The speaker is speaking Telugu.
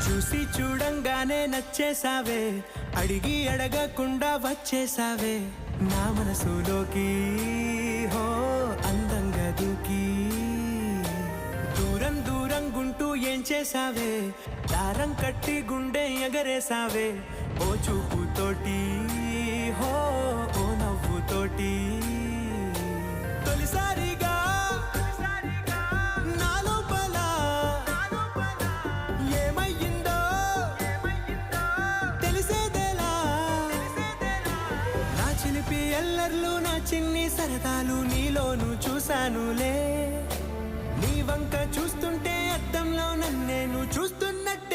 చూసి చూడంగానే నచ్చేసావే, అడిగి అడగకుండా వచ్చేసావే నా మనసులోకి. హో అందంగా దూకి దూరం దూరం గుంటూ ఏం చేసావే, దారం కట్టి గుండె ఎగరేసావే ఓ చూపుతోటి. హో ఓ నవ్వుతోటి తొలిసారిగా నా లోపల ఏమయ్యిందో తెలిసేదేలా. నా చిలిపి ఎల్లర్లు నా చిన్ని సరదాలు నీలోను చూశానులే. నీ వంక చూస్తుంటే అద్దంలో నన్నేను చూస్తున్నట్టు